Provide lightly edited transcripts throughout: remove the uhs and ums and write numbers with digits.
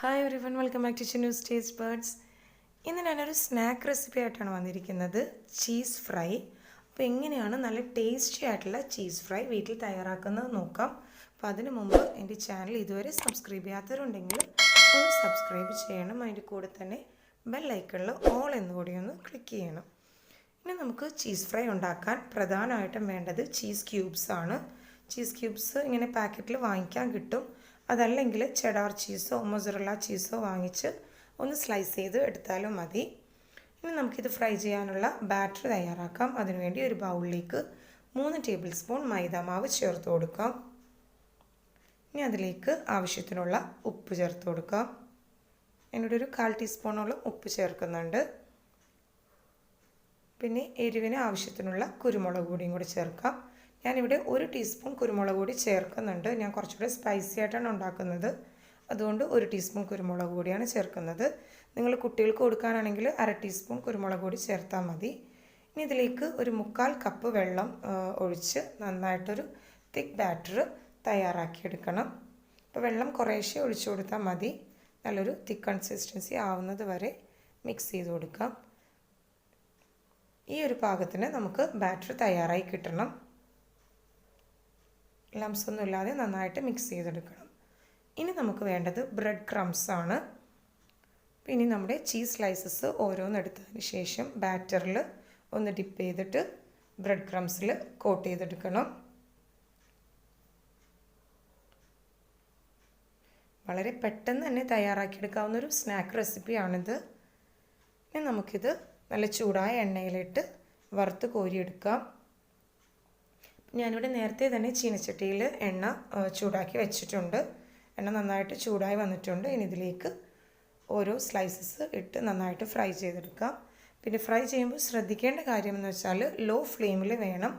Hi everyone, welcome back to Chinnus Taste Buds. ഇന്ന് ഞാനൊരു snack recipe ആയിട്ടാണ് വന്നിരിക്കുന്നത്, ചീസ് ഫ്രൈ. അപ്പോൾ എങ്ങനെയാണ് നല്ല ടേസ്റ്റി ആയിട്ടുള്ള ചീസ് ഫ്രൈ വീട്ടിൽ തയ്യാറാക്കുന്നത് നോക്കാം. അപ്പോൾ അതിന് മുമ്പ് എൻ്റെ ചാനൽ ഇതുവരെ സബ്സ്ക്രൈബ് ചെയ്യാത്തവരുണ്ടെങ്കിൽ ഒന്ന് സബ്സ്ക്രൈബ് ചെയ്യണം. അതിൻ്റെ കൂടെ തന്നെ ബെൽ ഐക്കണിൽ ഓൾ എന്നുകൂടി ഒന്ന് ക്ലിക്ക് ചെയ്യണം. ഇനി നമുക്ക് ചീസ് ഫ്രൈ ഉണ്ടാക്കാൻ പ്രധാനമായിട്ടും വേണ്ടത് ചീസ് ക്യൂബ്സ് ആണ്. ചീസ് ക്യൂബ്സ് ഇങ്ങനെ പാക്കറ്റിൽ വാങ്ങിക്കാൻ കിട്ടും. അതല്ലെങ്കിൽ ചെഡാർ ചീസോ മൊസറല്ല ചീസോ വാങ്ങിച്ച് ഒന്ന് സ്ലൈസ് ചെയ്ത് എടുത്താലും മതി. ഇനി നമുക്കിത് ഫ്രൈ ചെയ്യാനുള്ള ബാറ്റർ തയ്യാറാക്കാം. അതിനുവേണ്ടി ഒരു ബൗളിലേക്ക് 3 ടേബിൾ സ്പൂൺ മൈദാമാവ് ചേർത്ത് കൊടുക്കാം. ഇനി അതിലേക്ക് ആവശ്യത്തിനുള്ള ഉപ്പ് ചേർത്ത് കൊടുക്കാം. എന്നോട് ഒരു 1/4 ടീസ്പൂണോളം ഉപ്പ് ചേർക്കുന്നുണ്ട്. പിന്നെ എരിവിന് ആവശ്യത്തിനുള്ള കുരുമുളക് പൊടിയും കൂടി ചേർക്കാം. ഞാനിവിടെ 1 ടീസ്പൂൺ കുരുമുളക് പൊടി ചേർക്കുന്നുണ്ട്. ഞാൻ കുറച്ചുകൂടെ സ്പൈസി ആയിട്ടാണ് ഉണ്ടാക്കുന്നത്, അതുകൊണ്ട് 1 ടീസ്പൂൺ കുരുമുളക് പൊടിയാണ് ചേർക്കുന്നത്. നിങ്ങൾ കുട്ടികൾക്ക് കൊടുക്കാനാണെങ്കിൽ 1/2 ടീസ്പൂൺ കുരുമുളക് പൊടി ചേർത്താൽ മതി. ഇനി ഇതിലേക്ക് ഒരു 1/4 കപ്പ് വെള്ളം ഒഴിച്ച് നന്നായിട്ടൊരു തിക്ക് ബാറ്റർ തയ്യാറാക്കിയെടുക്കണം. അപ്പോൾ വെള്ളം കുറേശ്ശെ ഒഴിച്ചു കൊടുത്താൽ മതി. നല്ലൊരു തിക്ക് കൺസിസ്റ്റൻസി ആവുന്നത് വരെ മിക്സ് ചെയ്ത് കൊടുക്കാം. ഈ ഒരു പാകത്തിന് നമുക്ക് ബാറ്റർ തയ്യാറായി കിട്ടണം. ലംസ് ഒന്നും ഇല്ലാതെ നന്നായിട്ട് മിക്സ് ചെയ്തെടുക്കണം. ഇനി നമുക്ക് വേണ്ടത് ബ്രെഡ് ക്രംസ് ആണ്. പിന്നെ നമ്മുടെ ചീസ് സ്ലൈസസ് ഓരോന്നെടുത്തതിന് ശേഷം ബാറ്ററിൽ ഒന്ന് ഡിപ്പ് ചെയ്തിട്ട് ബ്രെഡ് ക്രംസിൽ കോട്ട് ചെയ്തെടുക്കണം. വളരെ പെട്ടെന്ന് തന്നെ തയ്യാറാക്കിയെടുക്കാവുന്നൊരു സ്നാക്ക് റെസിപ്പിയാണിത്. ഇനി നമുക്കിത് നല്ല ചൂടായ എണ്ണയിലിട്ട് വറുത്ത് കോരിയെടുക്കാം. ഞാനിവിടെ നേരത്തെ തന്നെ ചീനച്ചട്ടിയിൽ എണ്ണ ചൂടാക്കി വെച്ചിട്ടുണ്ട്. എണ്ണ നന്നായിട്ട് ചൂടായി വന്നിട്ടുണ്ട്. ഇനി ഇതിലേക്ക് ഓരോ സ്ലൈസസ് ഇട്ട് നന്നായിട്ട് ഫ്രൈ ചെയ്തെടുക്കാം. പിന്നെ ഫ്രൈ ചെയ്യുമ്പോൾ ശ്രദ്ധിക്കേണ്ട കാര്യം എന്ന് വെച്ചാൽ ലോ ഫ്ലെയിമിൽ വേണം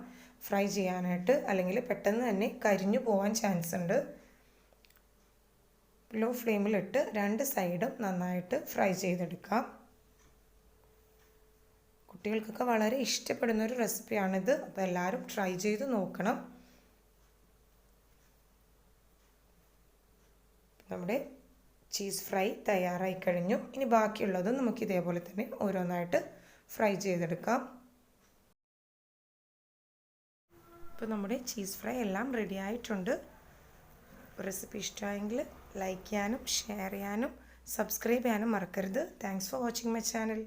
ഫ്രൈ ചെയ്യാനായിട്ട്, അല്ലെങ്കിൽ പെട്ടെന്ന് തന്നെ കരിഞ്ഞു പോകാൻ ചാൻസ് ഉണ്ട്. ലോ ഫ്ലെയിമിലിട്ട് 2 സൈഡും നന്നായിട്ട് ഫ്രൈ ചെയ്തെടുക്കാം. കുട്ടികൾക്കൊക്കെ വളരെ ഇഷ്ടപ്പെടുന്നൊരു റെസിപ്പിയാണിത്. അപ്പോൾ എല്ലാവരും ട്രൈ ചെയ്ത് നോക്കണം. നമ്മുടെ ചീസ് ഫ്രൈ തയ്യാറായി കഴിഞ്ഞു. ഇനി ബാക്കിയുള്ളതും നമുക്ക് ഇതേപോലെ തന്നെ ഓരോന്നായിട്ട് ഫ്രൈ ചെയ്തെടുക്കാം. ഇപ്പോൾ നമ്മുടെ ചീസ് ഫ്രൈ എല്ലാം റെഡി ആയിട്ടുണ്ട്. റെസിപ്പി ഇഷ്ടമായെങ്കിൽ ലൈക്ക് ചെയ്യാനും ഷെയർ ചെയ്യാനും സബ്സ്ക്രൈബ് ചെയ്യാനും മറക്കരുത്. Thanks for watching my channel.